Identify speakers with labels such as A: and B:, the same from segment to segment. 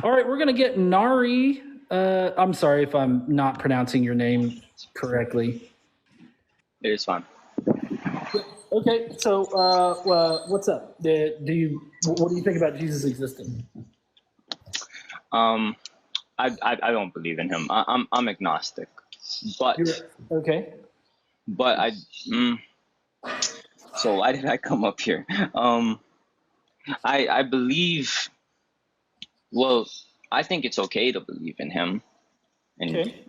A: All right, we're going to get Nari. I'm sorry if I'm not pronouncing your name correctly.
B: It is fun.
A: Okay, so what's up? What do you think about Jesus existing?
B: I don't believe in him. I'm agnostic, but
A: Okay.
B: but so why did I come up here? I believe. Well, I think it's okay to believe in him, and
A: Okay.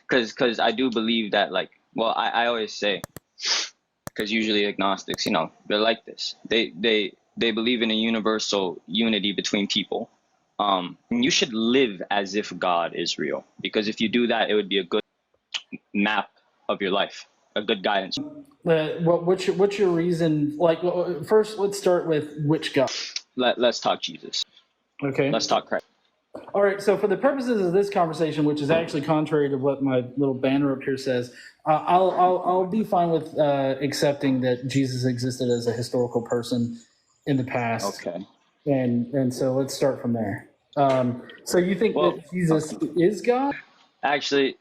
B: because I do believe that, like, well, I always say, because usually agnostics, they're like this. They believe in a universal unity between people. You should live as if God is real, because if you do that, it would be a good map of your life, a good guidance.
A: What's your reason? Like, first, let's start with which God.
B: Let's talk Jesus.
A: Okay.
B: Let's talk Christ.
A: All right. So, for the purposes of this conversation, which is actually contrary to what my little banner up here says, I'll be fine with accepting that Jesus existed as a historical person in the past.
B: Okay.
A: And so let's start from there. So you think that Jesus is God?
B: Actually,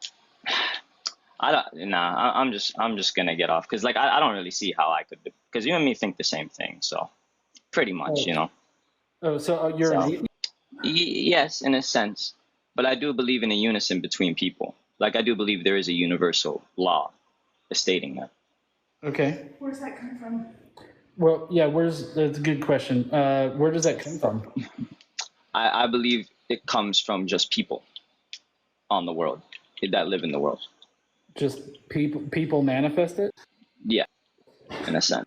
B: I don't. Nah, I'm just gonna get off, because, like, I don't really see how I could, because you and me think the same thing. So pretty much,
A: Oh, so you're an atheist?
B: Yes, in a sense, but I do believe in a unison between people. Like, I do believe there is a universal law stating that.
A: Okay.
C: Where's that come from?
A: Well, yeah. That's a good question. Where does that come from?
B: I believe it comes from just people on the world that live in the world.
A: Just people manifest it?
B: Yeah, in a sense.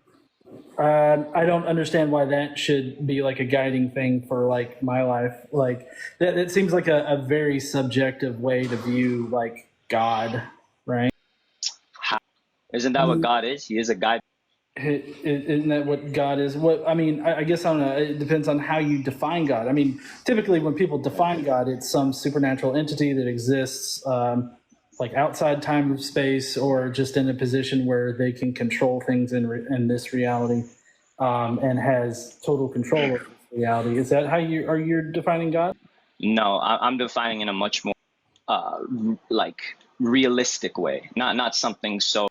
A: I don't understand why that should be like a guiding thing for like my life. Like that seems like a very subjective way to view like God, right?
B: Isn't that what God is? He is a guide.
A: Isn't that what God is? What I mean, I guess I don't know. It depends on how you define God. I mean, typically when people define God, it's some supernatural entity that exists like outside time or space, or just in a position where they can control things in this reality and has total control of this reality. Is that how you're defining God?
B: No, I'm defining in a much more like realistic way. Not something so.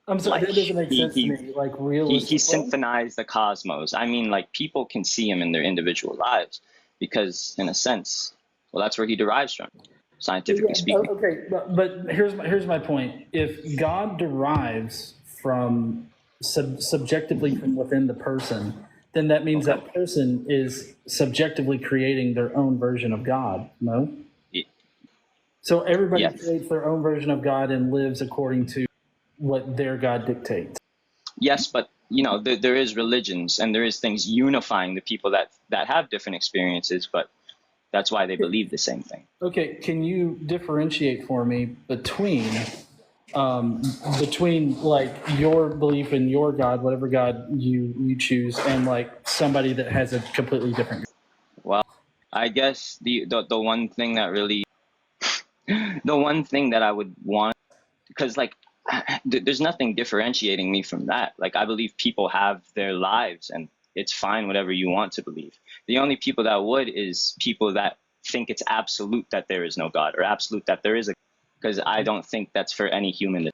A: I'm sorry,
B: Like,
A: that doesn't make sense to me. Like
B: he
A: realistic.
B: symphonized the cosmos. I mean, like, people can see him in their individual lives, because, in a sense, well, that's where he derives from, scientifically speaking.
A: Okay, but here's my point. If God derives from subjectively from within the person, then that means that person is subjectively creating their own version of God. No.
B: Yeah.
A: So everybody creates their own version of God and lives according to what their God dictates.
B: Yes, but there is religions, and there is things unifying the people that have different experiences, but that's why they believe the same thing.
A: Okay, can you differentiate for me between like your belief in your God, whatever God you choose, and like somebody that has a completely different God?
B: Well, I guess the one thing that really the one thing that I would want, because, like, there's nothing differentiating me from that. Like, I believe people have their lives, and it's fine whatever you want to believe. The only people that would is people that think it's absolute that there is no God, or absolute that there is a, because I don't think that's for any human.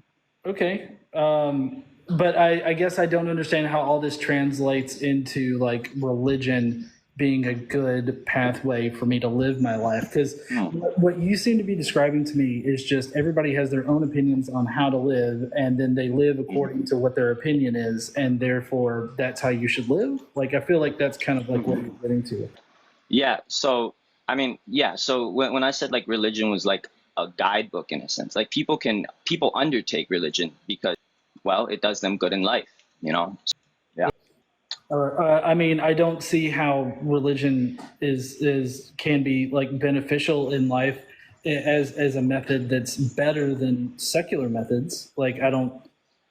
A: Okay. But I guess I don't understand how all this translates into like religion being a good pathway for me to live my life. Because what you seem to be describing to me is just everybody has their own opinions on how to live, and then they live according to what their opinion is, and therefore that's how you should live. Like, I feel like that's kind of like what you're getting to.
B: Yeah. So, I mean, yeah. So when I said, like, religion was like a guidebook, in a sense, like, people undertake religion because, well, it does them good in life, Yeah.
A: I mean, I don't see how religion can be like beneficial in life as a method that's better than secular methods. Like,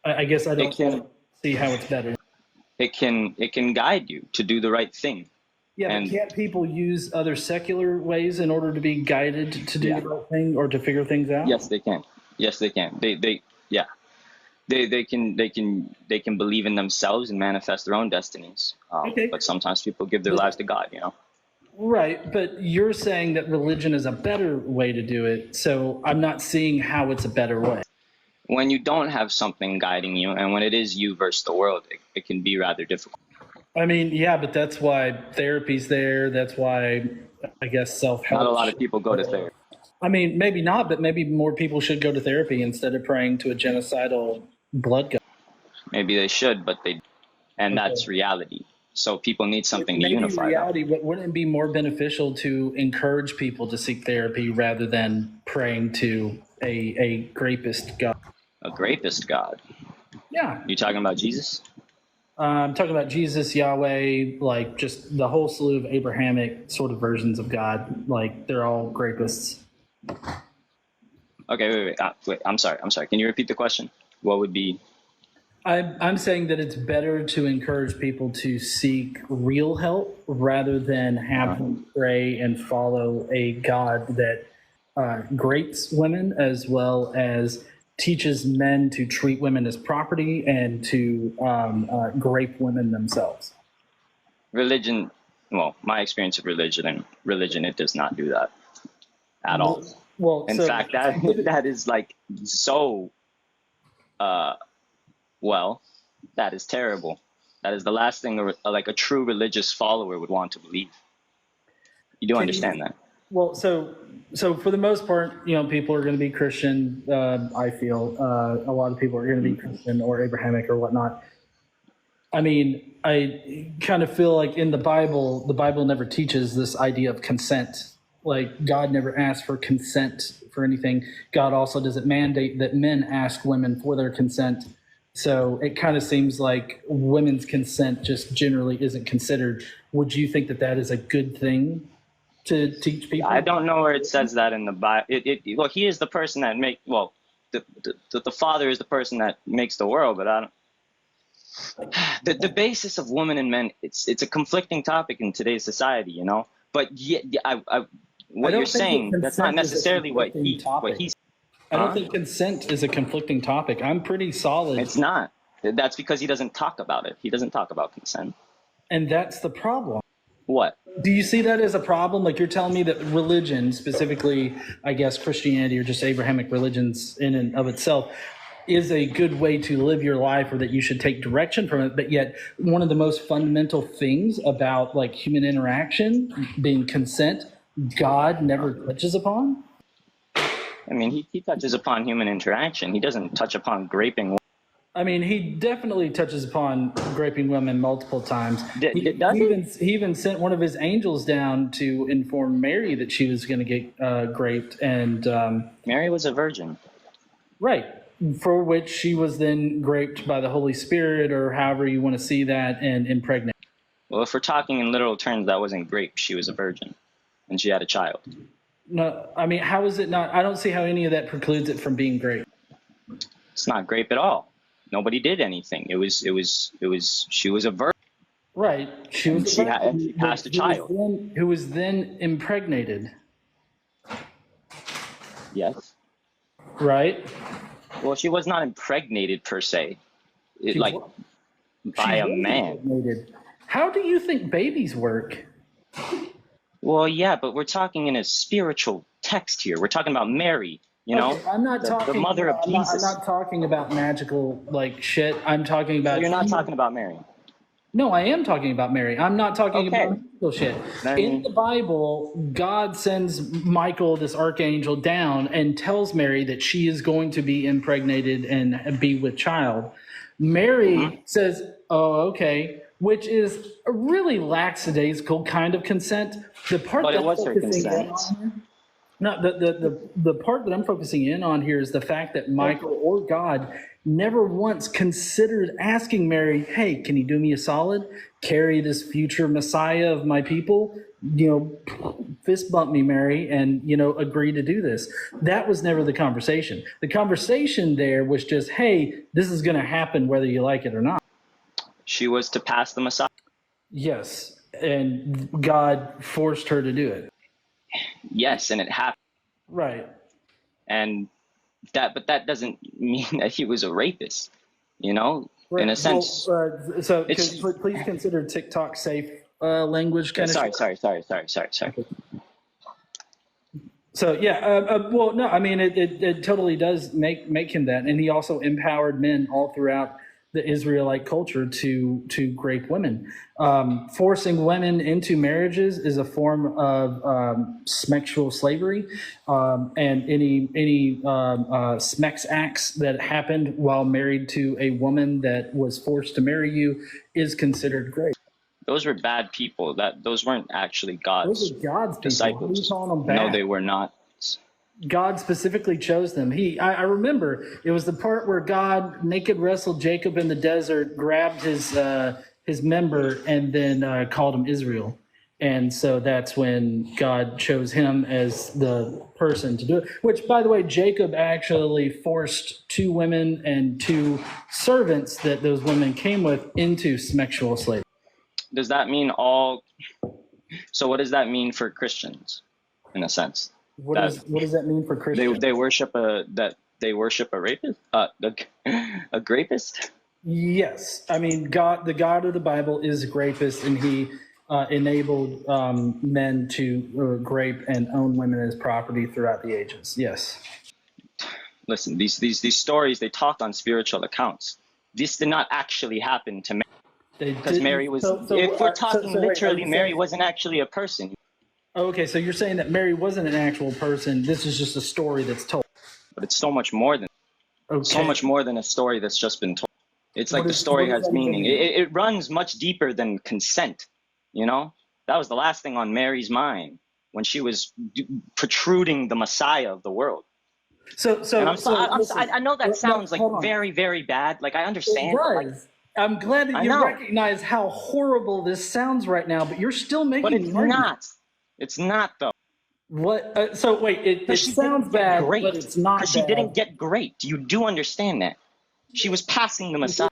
A: I guess I don't see how it's better.
B: It can guide you to do the right thing.
A: Yeah, but can't people use other secular ways in order to be guided to do the right thing or to figure things out?
B: Yes, they can. Yes, they can. They can believe in themselves and manifest their own destinies. But sometimes people give their lives to God.
A: Right, but you're saying that religion is a better way to do it, so I'm not seeing how it's a better way.
B: When you don't have something guiding you, and when it is you versus the world, it can be rather difficult.
A: I mean, yeah, but that's why therapy's there. That's why I guess
B: Not a
A: self-help.
B: lot of people go to therapy.
A: I mean, maybe not, but maybe more people should go to therapy instead of praying to a genocidal blood god.
B: Maybe they should, but they, and that's reality. So people need something to
A: Maybe
B: unify them.
A: reality, but wouldn't it be more beneficial to encourage people to seek therapy rather than praying to a grapist god?
B: A grapist God.
A: Yeah.
B: You talking about Jesus?
A: I'm talking about Jesus, Yahweh, like just the whole slew of Abrahamic sort of versions of God. Like they're all grapists.
B: Okay, wait. I'm sorry. Can you repeat the question? What would be?
A: I'm saying that it's better to encourage people to seek real help rather than have them pray and follow a God that grapes women as well as teaches men to treat women as property and to grape women themselves.
B: Religion, well, my experience of religion, it does not do that at all.
A: Well,
B: In fact, that is like so, well, that is terrible. That is the last thing like a true religious follower would want to believe. You do understand that?
A: Well, so for the most part, people are going to be Christian. I feel a lot of people are going to be Christian or Abrahamic or whatnot. I mean, I kind of feel like in the Bible never teaches this idea of consent. Like God never asks for consent for anything. God also doesn't mandate that men ask women for their consent. So it kind of seems like women's consent just generally isn't considered. Would you think that that is a good thing to teach people?
B: I don't know where it says that in the Bible. Well, he is the person that the father is the person that makes the world, but I don't. The basis of women and men, it's a conflicting topic in today's society, But what you're saying, that's not necessarily what he's.
A: I don't think consent is a conflicting topic. I'm pretty solid.
B: It's not. That's because he doesn't talk about it. He doesn't talk about consent.
A: And that's the problem.
B: What?
A: Do you see that as a problem? Like you're telling me that religion, specifically, I guess Christianity or just Abrahamic religions in and of itself, is a good way to live your life or that you should take direction from it. But yet one of the most fundamental things about like human interaction being consent, God never touches upon?
B: I mean, he touches upon human interaction. He doesn't touch upon graping.
A: I mean, he definitely touches upon graping women multiple times. He even sent one of his angels down to inform Mary that she was going to get graped. And
B: Mary was a virgin.
A: Right. For which she was then graped by the Holy Spirit or however you want to see that and impregnated.
B: Well, if we're talking in literal terms, that wasn't grape. She was a virgin and she had a child.
A: No, I mean, how is it not? I don't see how any of that precludes it from being grape.
B: It's not grape at all. Nobody did anything. She was a virgin.
A: Right. She
B: passed a child.
A: Who was then impregnated.
B: Yes.
A: Right.
B: Well, she was not impregnated per se, by a man.
A: Impregnated. How do you think babies work?
B: Well, yeah, but we're talking in a spiritual text here. We're talking about Mary,
A: Okay, I'm not talking
B: the mother of Jesus.
A: I'm not talking about magical shit. I'm talking about.
B: So you're not talking about Mary.
A: No, I am talking about Mary. I'm not talking about magical shit. In the Bible, God sends Michael, this archangel, down and tells Mary that she is going to be impregnated and be with child. Mary says, "Oh, okay." Which is a really lackadaisical kind of consent. The part
B: But
A: that
B: it was her consent.
A: The part that I'm focusing in on here is the fact that Michael or God never once considered asking Mary, "Hey, can you do me a solid? Carry this future Messiah of my people? Fist bump me, Mary, and agree to do this." That was never the conversation. The conversation there was just, "Hey, this is going to happen whether you like it or not."
B: She was to pass the Messiah.
A: Yes, and God forced her to do it.
B: Yes, and it happened.
A: Right.
B: But that doesn't mean that he was a rapist, Right. In a sense.
A: Please consider TikTok safe language kind of.
B: Sorry.
A: So yeah, well, no, I mean it totally does make him that, and he also empowered men all throughout the Israelite culture to grape women. Forcing women into marriages is a form of sexual slavery, and any smex acts that happened while married to a woman that was forced to marry you is considered grape.
B: Those were bad people. Those weren't actually
A: Those are God's people.
B: disciples.
A: What are you calling them bad?
B: No, they were not.
A: God specifically chose them. I remember it was the part where God naked wrestled Jacob in the desert, grabbed his member, and then called him Israel. And so that's when God chose him as the person to do it. Which, by the way, Jacob actually forced 2 women and 2 servants that those women came with into sexual slavery.
B: Does that mean all? So what does that mean for Christians, in a sense?
A: What does that mean for Christians?
B: They worship a rapist, a grapist.
A: Yes, I mean the God of the Bible is a grapist, and he enabled men to grape and own women as property throughout the ages. Yes.
B: Listen, these stories, they talk on spiritual accounts. This did not actually happen to Mary. Because Mary was, if we're talking literally, Mary wasn't actually a person.
A: Okay, so you're saying that Mary wasn't an actual person. This is just a story that's told.
B: But it's so much more than a story that's just been told. It's like the story has meaning. It runs much deeper than consent. You know, that was the last thing on Mary's mind when she was protruding the Messiah of the world. I know that sounds like very, very bad. Like I understand.
A: It does. Like, I'm glad that you recognize how horrible this sounds right now, but you're still making.
B: But it's not. It's not though.
A: What? So wait, it sounds bad, but it's not.
B: Because she didn't get great. You do understand that. She was passing the Messiah.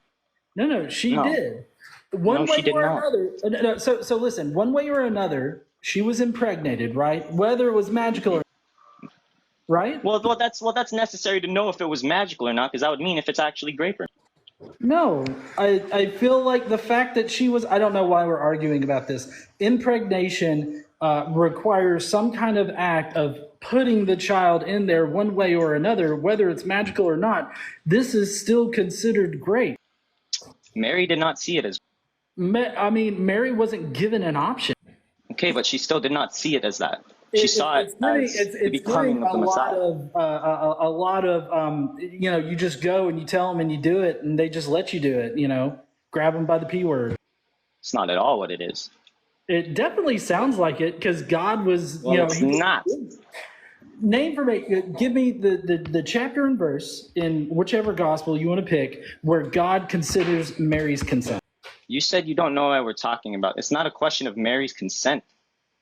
A: No, she did. One way or another. So listen. One way or another, she was impregnated, right? Whether it was magical or. Right?
B: Well, that's necessary to know if it was magical or not, because that would mean if it's actually grape or not.
A: No, I feel like the fact that she was, I don't know why we're arguing about this. Impregnation requires some kind of act of putting the child in there one way or another, whether it's magical or not. This is still considered grape.
B: Mary did not see it as.
A: I mean, Mary wasn't given an option.
B: Okay, but she still did not see it as that. She saw it as the becoming of the Messiah.
A: A lot of you just go and you tell them and you do it, and they just let you do it. Grab them by the P word.
B: It's not at all what it is.
A: It definitely sounds like it, because God was.
B: It's not.
A: Name for me. Give me the chapter and verse in whichever gospel you want to pick where God considers Mary's consent.
B: You said you don't know what we're talking about. It's not a question of Mary's consent.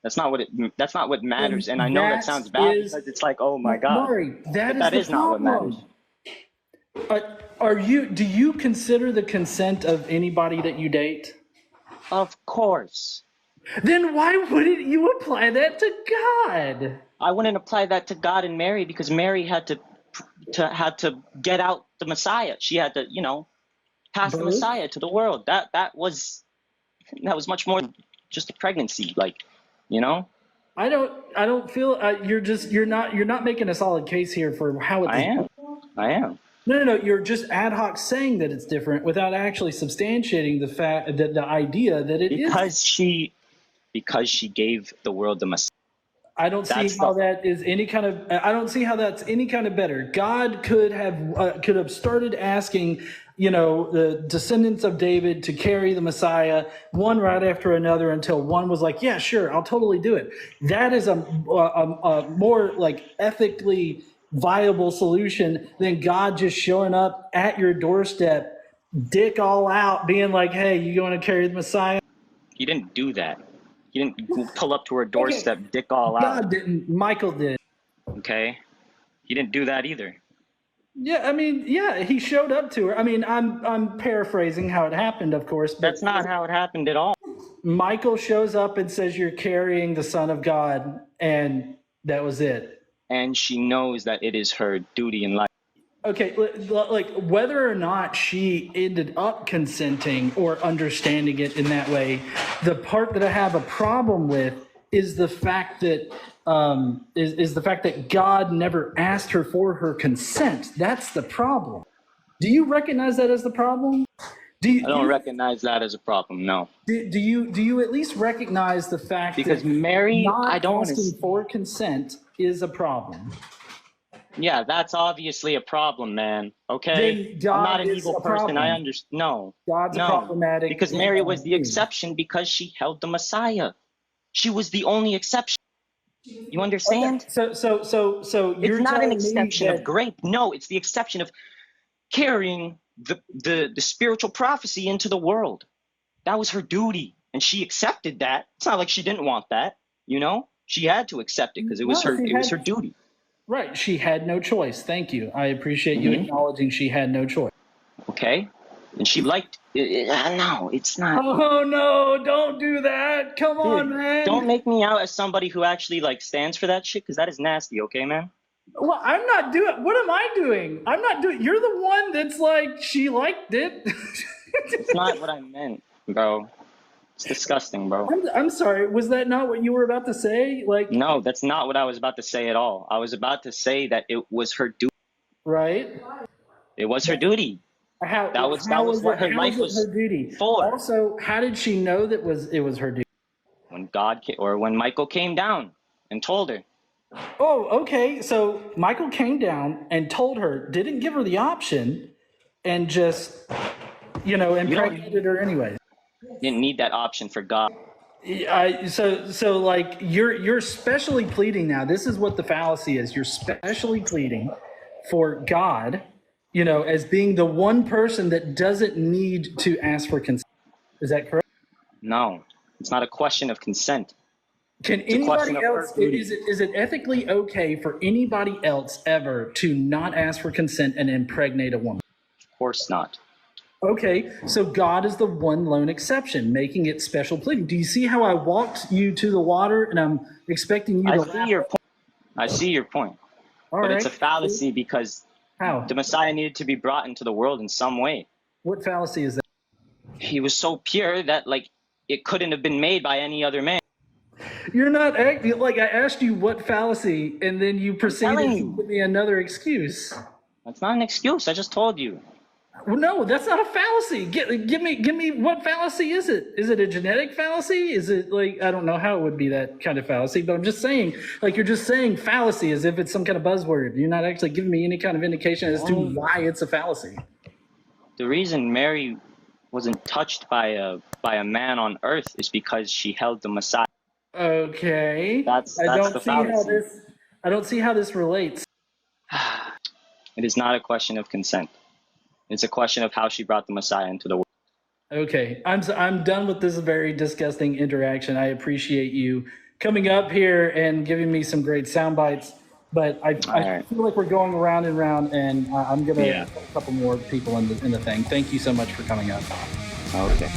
B: That's not what matters. And I know that sounds bad because it's like, oh my God.
A: Maury, that
B: is not what matters.
A: Do you consider the consent of anybody that you date?
B: Of course.
A: Then why wouldn't you apply that to God?
B: I wouldn't apply that to God and Mary because Mary had to get out the Messiah. She had to, pass the Messiah to the world. That was much more than just a pregnancy, like. I
A: don't feel you're not making a solid case here for how it's.
B: I am.
A: No. You're just ad hoc saying that it's different without actually substantiating the fact that the idea that it is.
B: Because she gave the world the Messiah.
A: I don't see how that is any kind of. I don't see how that's any kind of better. God could have started asking, the descendants of David to carry the Messiah one right after another until one was like, yeah, sure, I'll totally do it. That is a more like ethically viable solution than God just showing up at your doorstep, dick all out, being like, hey, you going to carry the Messiah?
B: He didn't do that. He didn't pull up to her doorstep, dick all out.
A: God didn't. Michael did.
B: Okay. He didn't do that either.
A: Yeah, I mean, yeah, he showed up to her. I mean, I'm paraphrasing how it happened, of course. But
B: that's not how it happened at all.
A: Michael shows up and says, you're carrying the Son of God, and that was it.
B: And she knows that it is her duty in life.
A: Okay, like whether or not she ended up consenting or understanding it in that way, the part that I have a problem with is the fact that is the fact that God never asked her for her consent. That's the problem. Do you recognize that as the problem?
B: I don't recognize that as a problem. No.
A: Do you at least recognize the fact
B: Because
A: that
B: Mary,
A: not
B: I don't
A: asking for consent is a problem?
B: Yeah, that's obviously a problem, man. Okay,
A: Then God
B: I'm not an
A: is
B: evil
A: a
B: person.
A: problem.
B: I understand. No,
A: God's
B: no,
A: problematic.
B: because Mary was the exception because she held the Messiah. She was the only exception. You understand?
A: Okay. So you're
B: It's not an
A: telling me
B: exception
A: that
B: of grace. No, it's the exception of carrying the spiritual prophecy into the world. That was her duty, and she accepted that. It's not like she didn't want that. You know, she had to accept it because it was her duty.
A: Right, she had no choice. Thank you. I appreciate you acknowledging she had no choice.
B: Okay, and she liked it. No, it's not.
A: Oh no, don't do that. Come on, man.
B: Don't make me out as somebody who actually like stands for that shit, because that is nasty, okay, man?
A: Well, I'm not doing. What am I doing? I'm not doing. You're the one that's like she liked it.
B: It's not what I meant, bro. It's disgusting, bro.
A: I'm sorry. Was that not what you were about to say? Like,
B: no, that's not what I was about to say at all. I was about to say that it was her duty.
A: Right.
B: It was her duty. That was what her life was
A: her duty
B: for.
A: Also, how did she know that it was her duty?
B: When Michael came down and told her.
A: Oh, okay. So Michael came down and told her, didn't give her the option, and just, impregnated her anyway.
B: Didn't need that option for God.
A: So like you're specially pleading now. This is what the fallacy is. You're specially pleading for God, as being the one person that doesn't need to ask for consent. Is that correct?
B: No, it's not a question of consent.
A: Can anybody else, is it ethically okay for anybody else ever to not ask for consent and impregnate a woman?
B: Of course not.
A: Okay, so God is the one lone exception, making it special pleading. Do you see how I walked you to the water and I'm expecting you to
B: see your point. I see your point. But it's a fallacy because the Messiah needed to be brought into the world in some way.
A: What fallacy is that?
B: He was so pure that it couldn't have been made by any other man.
A: You're not acting like I asked you what fallacy, and then you proceeded to give me another excuse.
B: That's not an excuse. I just told you.
A: Well, no, that's not a fallacy. Give me what fallacy is it? Is it a genetic fallacy? Is it I don't know how it would be that kind of fallacy, but I'm just saying, you're just saying fallacy as if it's some kind of buzzword. You're not actually giving me any kind of indication as to why it's a fallacy. The
B: reason Mary wasn't touched by a man on earth is because she held the Messiah.
A: Okay.
B: That's the fallacy.
A: I don't see how this relates.
B: It is not a question of consent. It's a question of how she brought the Messiah into the world.
A: Okay, I'm done with this very disgusting interaction. I appreciate you coming up here and giving me some great sound bites, but I feel like we're going around and around, and I'm gonna put a couple more people in the thing. Thank you so much for coming up.
B: Okay.